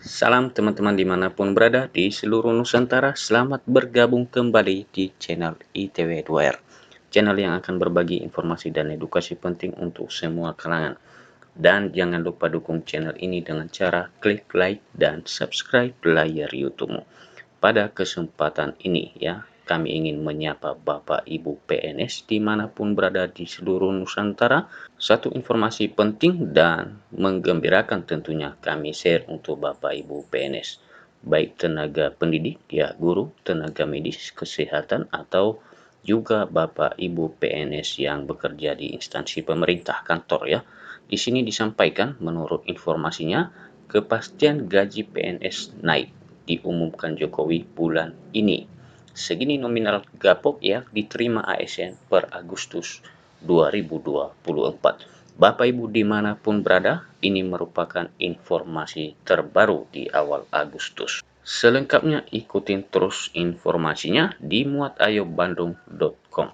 Salam teman-teman dimanapun berada di seluruh Nusantara, selamat bergabung kembali di channel ITW2R, channel yang akan berbagi informasi dan edukasi penting untuk semua kalangan. Dan jangan lupa dukung channel ini dengan cara klik like dan subscribe layar YouTube-mu. Pada kesempatan ini kami ingin menyapa Bapak Ibu PNS dimanapun berada di seluruh Nusantara. Satu informasi penting dan menggembirakan tentunya kami share untuk Bapak Ibu PNS, baik tenaga pendidik, guru, tenaga medis, kesehatan, atau juga Bapak Ibu PNS yang bekerja di instansi pemerintah kantor Di sini disampaikan menurut informasinya, kepastian gaji PNS naik diumumkan Jokowi bulan ini. Segini nominal gapok diterima ASN per Agustus 2024. Bapak Ibu dimanapun berada, ini merupakan informasi terbaru di awal Agustus. Selengkapnya ikutin terus informasinya di muatayobandung.com.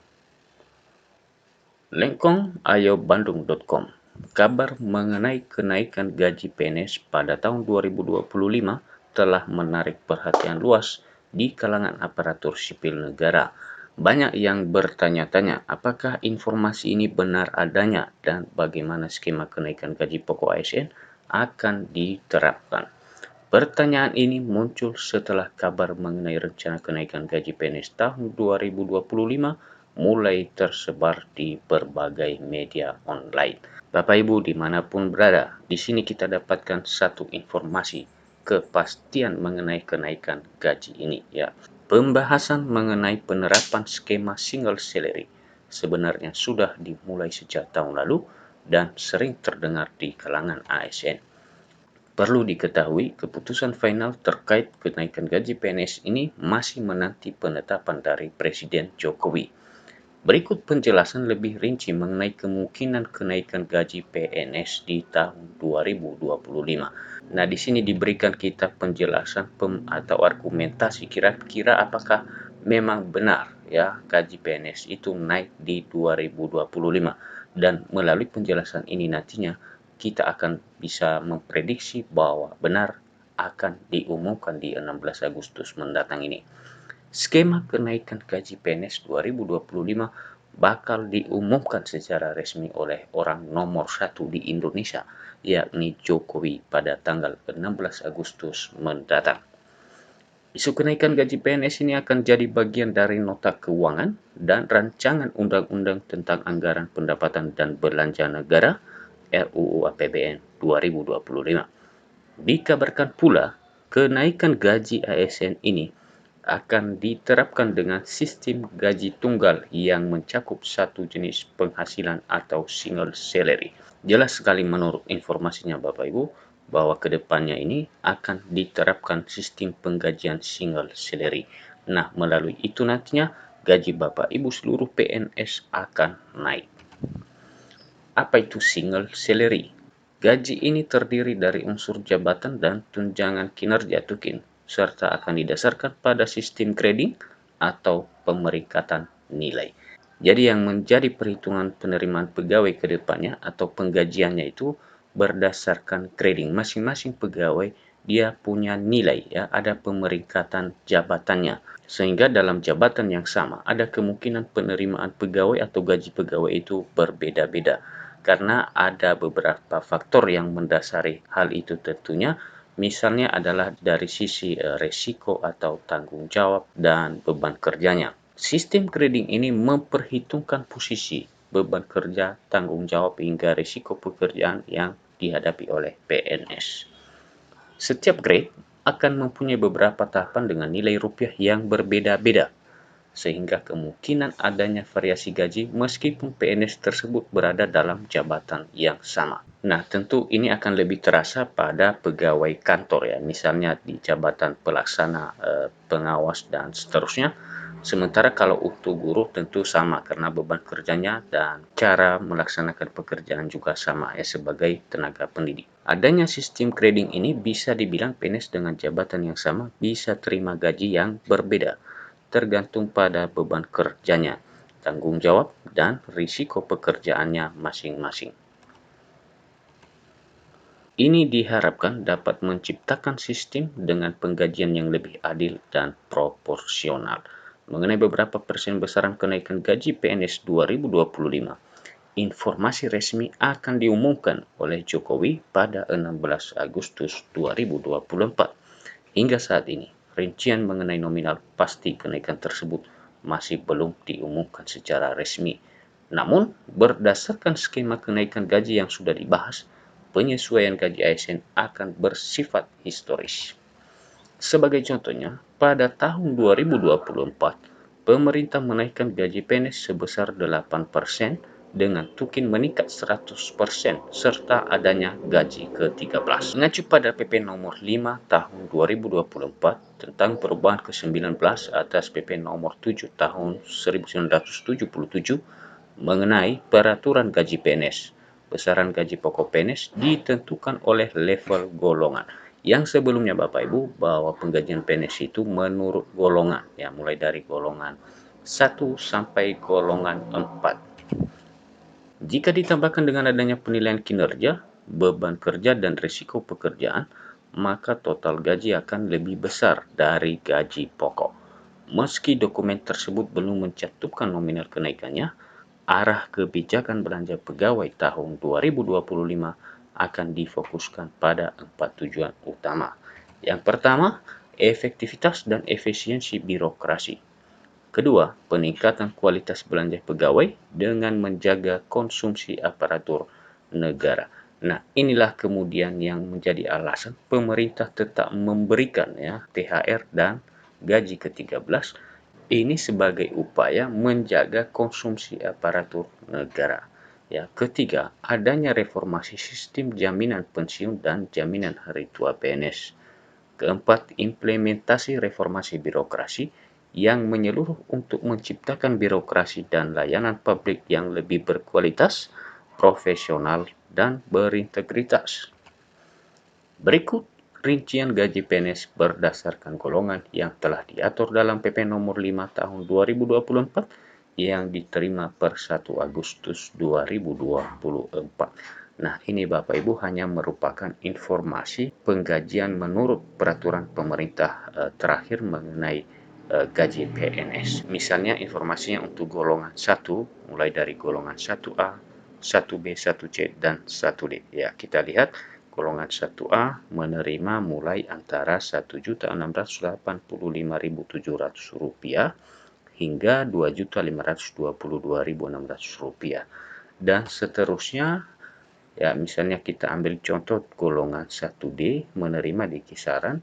Lengkong.ayobandung.com. Kabar mengenai kenaikan gaji PNS pada tahun 2025 telah menarik perhatian luas di kalangan aparatur sipil negara. Banyak yang bertanya-tanya apakah informasi ini benar adanya dan bagaimana skema kenaikan gaji pokok ASN akan diterapkan. Pertanyaan ini muncul setelah kabar mengenai rencana kenaikan gaji PNS tahun 2025 mulai tersebar di berbagai media online. Bapak Ibu dimanapun berada, di sini kita dapatkan satu informasi kepastian mengenai kenaikan gaji ini Pembahasan mengenai penerapan skema single salary sebenarnya sudah dimulai sejak tahun lalu dan sering terdengar di kalangan ASN. Perlu diketahui, keputusan final terkait kenaikan gaji PNS ini masih menanti penetapan dari Presiden Jokowi. Berikut penjelasan lebih rinci mengenai kemungkinan kenaikan gaji PNS di tahun 2025. Nah, di sini diberikan kita penjelasan atau argumentasi kira-kira apakah memang benar gaji PNS itu naik di 2025. Dan melalui penjelasan ini nantinya kita akan bisa memprediksi bahwa benar akan diumumkan di 16 Agustus mendatang ini. Skema kenaikan gaji PNS 2025 bakal diumumkan secara resmi oleh orang nomor 1 di Indonesia, yakni Jokowi pada tanggal 16 Agustus mendatang. Isu kenaikan gaji PNS ini akan jadi bagian dari nota keuangan dan rancangan undang-undang tentang anggaran pendapatan dan belanja negara RUU APBN 2025. Dikabarkan pula, kenaikan gaji ASN ini akan diterapkan dengan sistem gaji tunggal yang mencakup satu jenis penghasilan atau single salary. Jelas sekali menurut informasinya Bapak Ibu, bahwa kedepannya ini akan diterapkan sistem penggajian single salary. Nah, melalui itu nantinya gaji Bapak Ibu seluruh PNS akan naik. Apa itu single salary? Gaji ini terdiri dari unsur jabatan dan tunjangan kinerja tukin, serta akan didasarkan pada sistem grading atau pemeringkatan nilai. Jadi yang menjadi perhitungan penerimaan pegawai ke depannya atau penggajiannya itu berdasarkan grading. Masing-masing pegawai dia punya nilai ada pemeringkatan jabatannya. Sehingga dalam jabatan yang sama ada kemungkinan penerimaan pegawai atau gaji pegawai itu berbeda-beda. Karena ada beberapa faktor yang mendasari hal itu tentunya. Misalnya adalah dari sisi resiko atau tanggung jawab dan beban kerjanya. Sistem grading ini memperhitungkan posisi, beban kerja, tanggung jawab hingga risiko pekerjaan yang dihadapi oleh PNS. Setiap grade akan mempunyai beberapa tahapan dengan nilai rupiah yang berbeda-beda, sehingga kemungkinan adanya variasi gaji meskipun PNS tersebut berada dalam jabatan yang sama. Nah, tentu ini akan lebih terasa pada pegawai kantor misalnya di jabatan pelaksana, pengawas, dan seterusnya. Sementara kalau untuk guru tentu sama karena beban kerjanya dan cara melaksanakan pekerjaan juga sama sebagai tenaga pendidik. Adanya sistem grading ini bisa dibilang PNS dengan jabatan yang sama bisa terima gaji yang berbeda, tergantung pada beban kerjanya, tanggung jawab, dan risiko pekerjaannya masing-masing. Ini diharapkan dapat menciptakan sistem dengan penggajian yang lebih adil dan proporsional. Mengenai beberapa persen besaran kenaikan gaji PNS 2025, informasi resmi akan diumumkan oleh Jokowi pada 16 Agustus 2024. Hingga saat ini, rincian mengenai nominal pasti kenaikan tersebut masih belum diumumkan secara resmi. Namun, berdasarkan skema kenaikan gaji yang sudah dibahas, penyesuaian gaji ASN akan bersifat historis. Sebagai contohnya, pada tahun 2024, pemerintah menaikkan gaji PNS sebesar 8% dengan tukin meningkat 100% serta adanya gaji ke-13. Mengacu pada PP nomor 5 tahun 2024 tentang perubahan ke-19 atas PP nomor 7 tahun 1977 mengenai peraturan gaji PNS. Besaran gaji pokok PNS ditentukan oleh level golongan. Yang sebelumnya Bapak Ibu bahwa penggajian PNS itu menurut golongan, ya mulai dari golongan 1 sampai golongan 4. Jika ditambahkan dengan adanya penilaian kinerja, beban kerja dan risiko pekerjaan, maka total gaji akan lebih besar dari gaji pokok. Meski dokumen tersebut belum mencantumkan nominal kenaikannya, arah kebijakan belanja pegawai tahun 2025 akan difokuskan pada 4 tujuan utama. Yang pertama, efektivitas dan efisiensi birokrasi. Kedua, peningkatan kualitas belanja pegawai dengan menjaga konsumsi aparatur negara. Nah, inilah kemudian yang menjadi alasan pemerintah tetap memberikan ya THR dan gaji ke-13 ini sebagai upaya menjaga konsumsi aparatur negara. Ya, ketiga, adanya reformasi sistem jaminan pensiun dan jaminan hari tua PNS. Keempat, implementasi reformasi birokrasi yang menyeluruh untuk menciptakan birokrasi dan layanan publik yang lebih berkualitas, profesional, dan berintegritas. Berikut rincian gaji PNS berdasarkan golongan yang telah diatur dalam PP nomor 5 tahun 2024 yang diterima per 1 Agustus 2024. Nah, ini Bapak Ibu hanya merupakan informasi penggajian menurut peraturan pemerintah terakhir mengenai gaji PNS. Misalnya informasinya untuk golongan 1 mulai dari golongan 1A, 1B, 1C, dan 1D. Ya, kita lihat golongan 1A menerima mulai antara Rp1.685.700 hingga Rp2.522.600 dan seterusnya. Ya, misalnya kita ambil contoh golongan 1D menerima di kisaran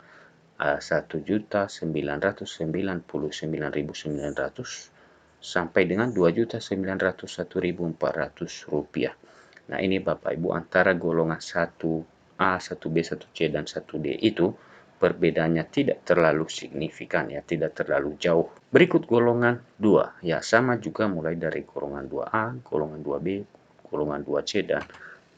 Rp1.999.900 sampai dengan Rp2.901.400. Nah, ini Bapak Ibu antara golongan 1A, 1B, 1C, dan 1D itu perbedaannya tidak terlalu signifikan ya, tidak terlalu jauh. Berikut golongan 2, ya sama juga mulai dari golongan 2A, golongan 2B, golongan 2C, dan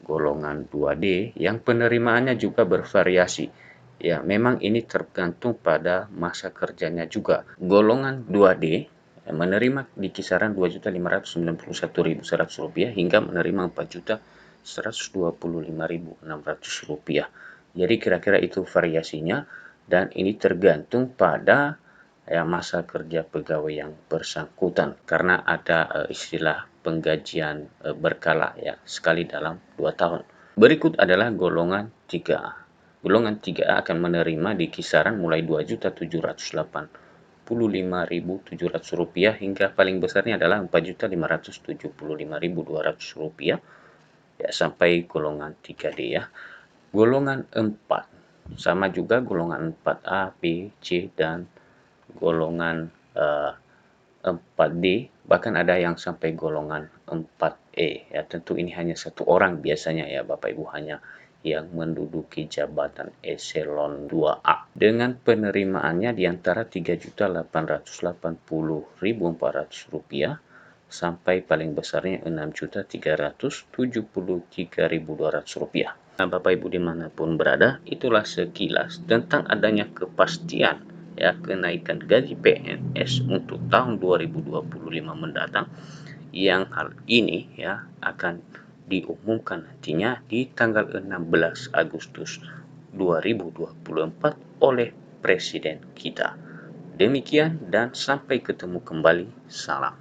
golongan 2D yang penerimaannya juga bervariasi. Ya, memang ini tergantung pada masa kerjanya juga. Golongan 2D menerima di kisaran Rp2.591.100 hingga menerima Rp4.125.600. Jadi kira-kira itu variasinya dan ini tergantung pada ya masa kerja pegawai yang bersangkutan karena ada istilah penggajian berkala ya sekali dalam 2 tahun. Berikut adalah golongan 3A. Golongan 3A akan menerima di kisaran mulai Rp2.785.700 hingga paling besarnya adalah Rp4.575.200 ya sampai golongan 3D ya. Golongan 4 sama juga golongan 4A, B, C, dan golongan 4D, bahkan ada yang sampai golongan 4E. Ya, tentu ini hanya satu orang biasanya ya Bapak Ibu, hanya yang menduduki jabatan eselon 2A. Dengan penerimaannya di antara Rp3.880.400 sampai paling besarnya Rp6.373.200. Nah, Bapak Ibu dimanapun berada, itulah sekilas tentang adanya kepastian ya kenaikan gaji PNS untuk tahun 2025 mendatang yang hal ini ya akan diumumkan nantinya di tanggal 16 Agustus 2024 oleh Presiden kita. Demikian dan sampai ketemu kembali. Salam.